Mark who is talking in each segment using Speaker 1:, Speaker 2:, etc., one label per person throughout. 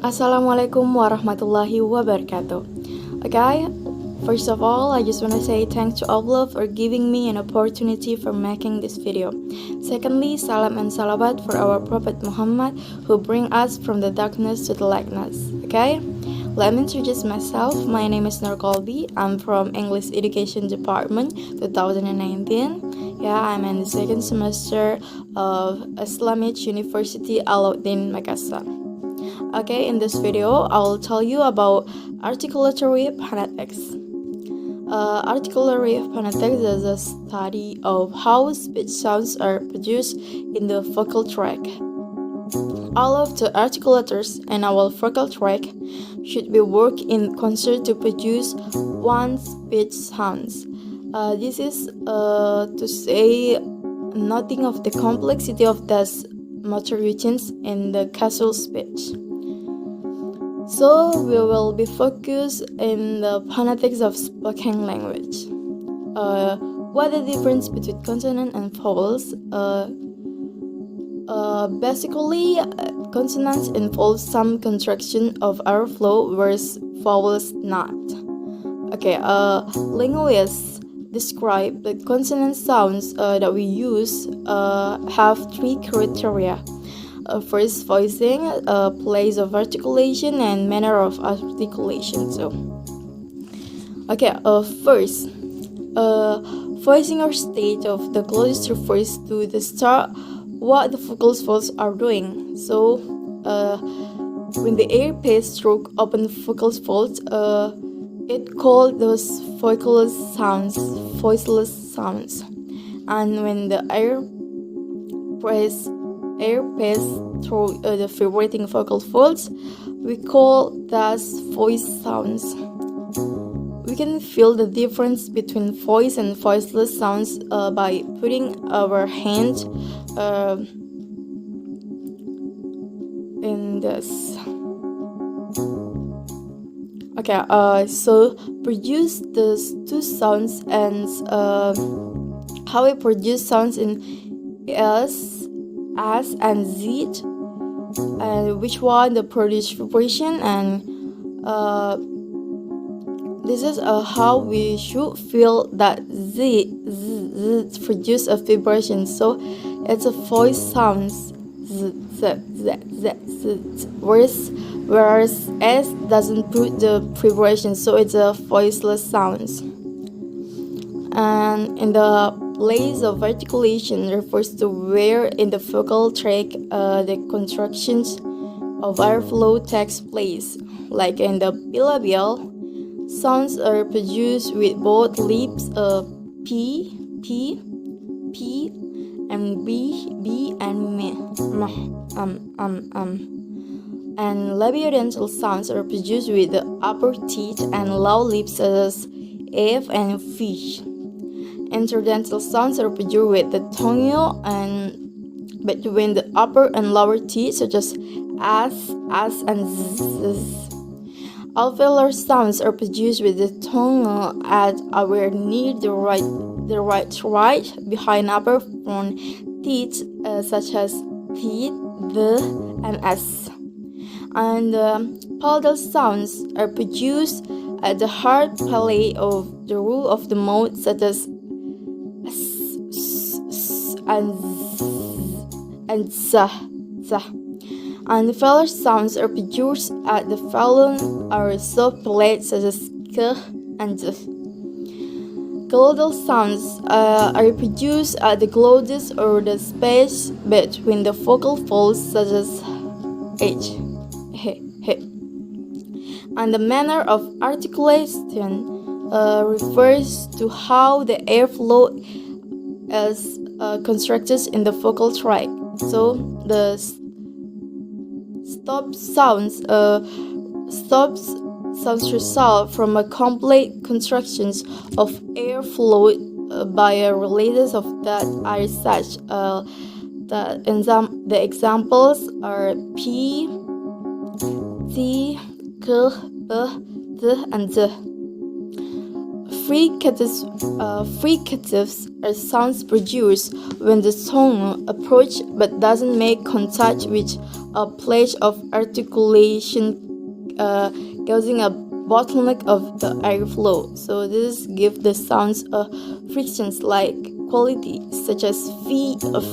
Speaker 1: Assalamualaikum warahmatullahi wabarakatuh. Okay, first of all, I just want to say thanks to Allah for giving me an opportunity for making this video. Secondly, salam and salawat for our Prophet Muhammad who bring us from the darkness to the lightness. Okay, let me introduce myself. My name is Nur Qalbi. I'm from English Education Department 2019. Yeah, I'm in the second semester of Islamic University Alauddin Makassar. Okay, in this video, I'll tell you about articulatory phonetics. Articulatory phonetics is a study of how speech sounds are produced in the vocal tract. All of the articulators in our vocal tract should be work in concert to produce one speech sounds. This is to say nothing of the complexity of these motor routines in the casual speech. So we will be focused in the phonetics of spoken language. What the difference between consonant and vowels? Basically, consonants involve some contraction of air flow, whereas vowels not. Okay, linguists describe the consonant sounds that we use have three criteria. First, voicing, place of articulation, and manner of articulation. First, voicing or state of the closest refers to the start what the vocal folds are doing. So, when the air passes through open vocal folds, it called those voiceless sounds. And when the air passes through the vibrating vocal folds, we call those voice sounds. We can feel the difference between voice and voiceless sounds by putting our hand in this. Okay, so produce these two sounds and how we produce sounds in S and Z, and which one the produce vibration, and this is how we should feel that Z produce a vibration. So it's a voice sounds Z, whereas S doesn't put the vibration, so it's a voiceless sounds. And in the place of articulation refers to where in the vocal tract the contractions of airflow takes place. Like in the bilabial, sounds are produced with both lips, P, and B and me, And labiodental sounds are produced with the upper teeth and lower lips as F and V. Interdental sounds are produced with the tongue and between the upper and lower teeth, such as S and Z. Alveolar sounds are produced with the tongue at or near the right behind upper front teeth, such as T, the, and S. And palatal sounds are produced at the hard palate of the roof of the mouth, such as and Z. And the velar sounds are produced at the phallus or soft palate, such as K and Z. Glottal sounds are produced at the glottis or the space between the vocal folds, such as H. And the manner of articulation refers to how the airflow is constructed in the vocal tract. So the stop sounds result from a complete constructions of airflow by a related of that are such. The examples are P, T, K, B, D, and Z. fricatives are sounds produced when the tongue approaches but doesn't make contact with a place of articulation, causing a bottleneck of the airflow. So this gives the sounds a frictions-like quality, such as f,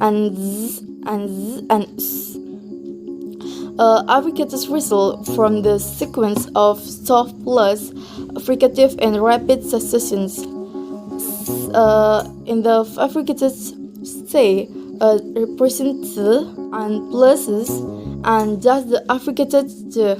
Speaker 1: and z, and z, and s. Affricatives result from the sequence of soft plus fricative and rapid successions. In the affricatives, say represent th and pluses, and just the affricated th.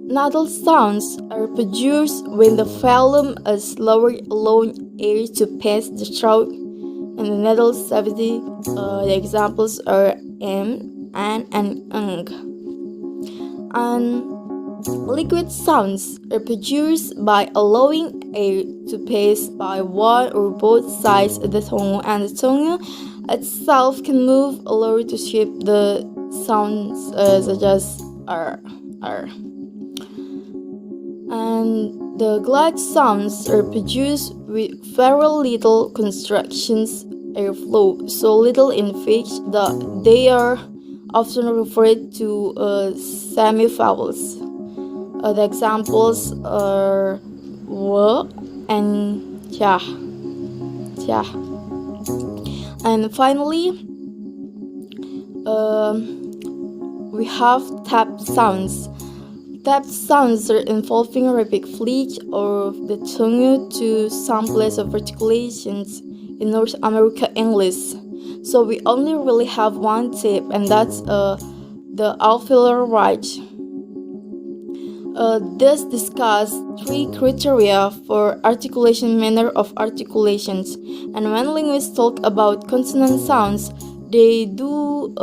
Speaker 1: Nasal sounds are produced when the phlegm is lowered, allowing air to pass the throat and the nasal cavity. The examples are m, and ng. And liquid sounds are produced by allowing air to pass by one or both sides of the tongue, and the tongue itself can move or to shape the sounds, such as r. And the glide sounds are produced with very little constructions airflow, so little in which they are often referred to semi-vowels. The examples are w and ja. And finally, we have tap sounds. Tap sounds are involving rapid flick of the tongue to some place of articulations in North America English. So we only really have one tip, and that's the alveolar ridge. This discuss three criteria for articulation manner of articulations, and when linguists talk about consonant sounds, they do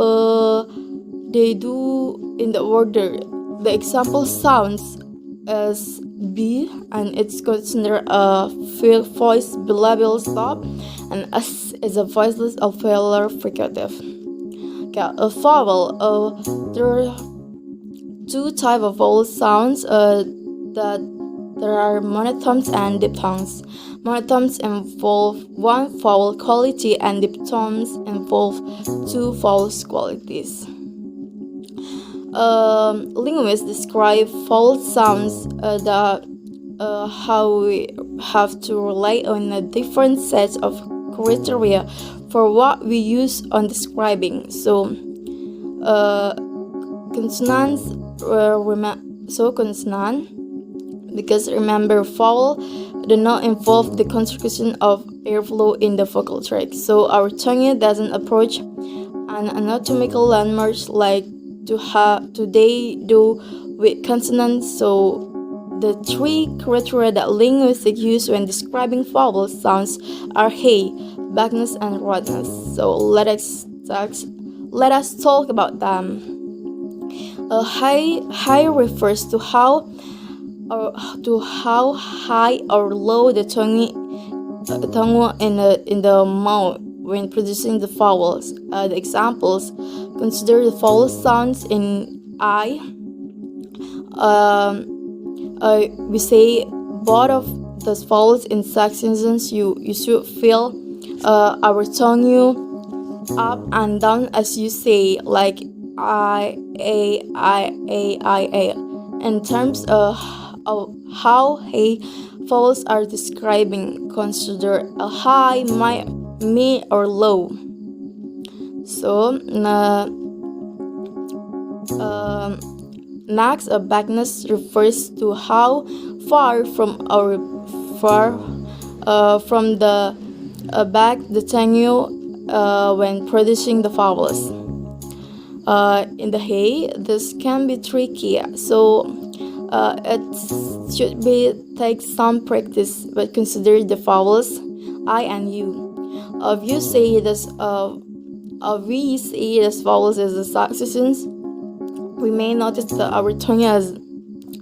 Speaker 1: in the order. The example sounds as B, and it's considered a voice bilabial stop, and S is a voiceless alveolar fricative. Okay, a vowel. There are two types of vowel sounds. That there are monotone and diphthongs. Monotones involve one vowel quality, and diphthongs involve two vowel qualities. Linguists describe vowel sounds that how we have to rely on a different set of criteria for what we use on describing. So consonants consonant, because remember vowel do not involve the construction of airflow in the vocal tract, so our tongue doesn't approach an anatomical landmark like they do with consonants. So the three criteria that linguists use when describing vowel sounds are hey, vagueness, and rudeness. So let us talk about them. High refers to how high or low the tongue in the mouth when producing the vowels. The examples: consider the vowel sounds in I. We say both of those vowels in successions. You should feel our tongue up and down as you say, like I, A, I, A, I, A. In terms of how high vowels are describing, consider a high, mid, or low. So next, a vagueness refers to how far from the back the tongue when producing the vowels. In the hey, this can be tricky, so it should take some practice, but consider the vowels I and U. We say this vowels as the successions. We may notice that our tongue is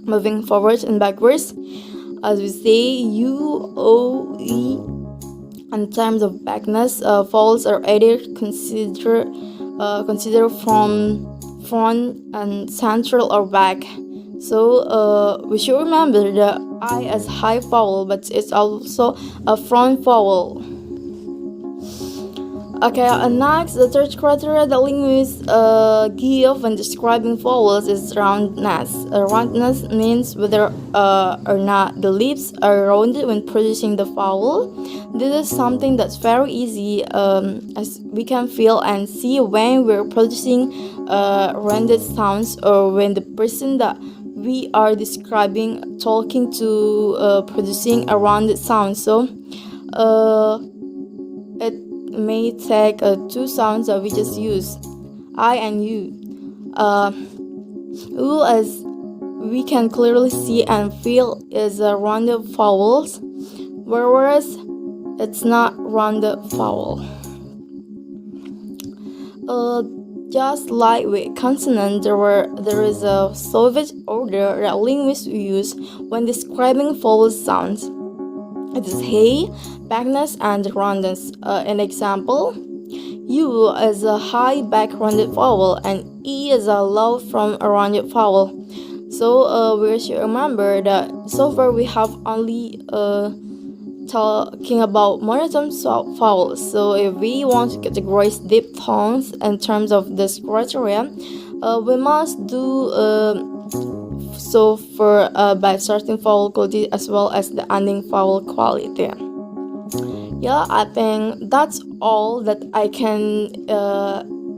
Speaker 1: moving forward and backwards as we say U, O, E. In terms of vagueness, vowels are either considered from front and central or back. So we should remember the I as high vowel, but it's also a front vowel. Okay, next, the third criteria that linguists give when describing vowels is roundness. Roundness means whether or not the lips are rounded when producing the vowel. This is something that's very easy, as we can feel and see when we're producing rounded sounds, or when the person that we are describing talking to producing a rounded sound. So it may take two sounds that we just use, I and you. U, as we can clearly see and feel, is a rounded vowels, whereas it's not rounded vowel. Just like with consonant, there is a Soviet order that linguists use when describing vowel sounds. It is hey, backness, and roundness. An example: U is a high back rounded vowel, and E is a low from a rounded vowel. So we should remember that so far we have only talking about monotone vowels. So if we want to categorize diphthongs in terms of this criteria, we must do so for by starting vowel quality as well as the ending vowel quality. Yeah, I think that's all that I can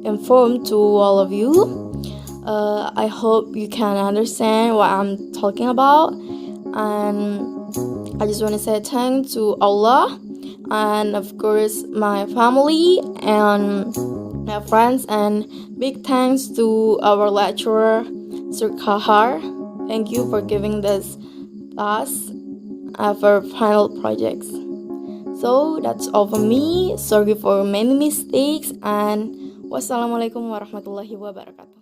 Speaker 1: inform to all of you. I hope you can understand what I'm talking about, and I just want to say thanks to Allah, and of course my family and my friends, and big thanks to our lecturer, Sir Kahar. Thank you for giving this us for final projects. So that's all for me. Sorry for many mistakes, and wassalamualaikum warahmatullahi wabarakatuh.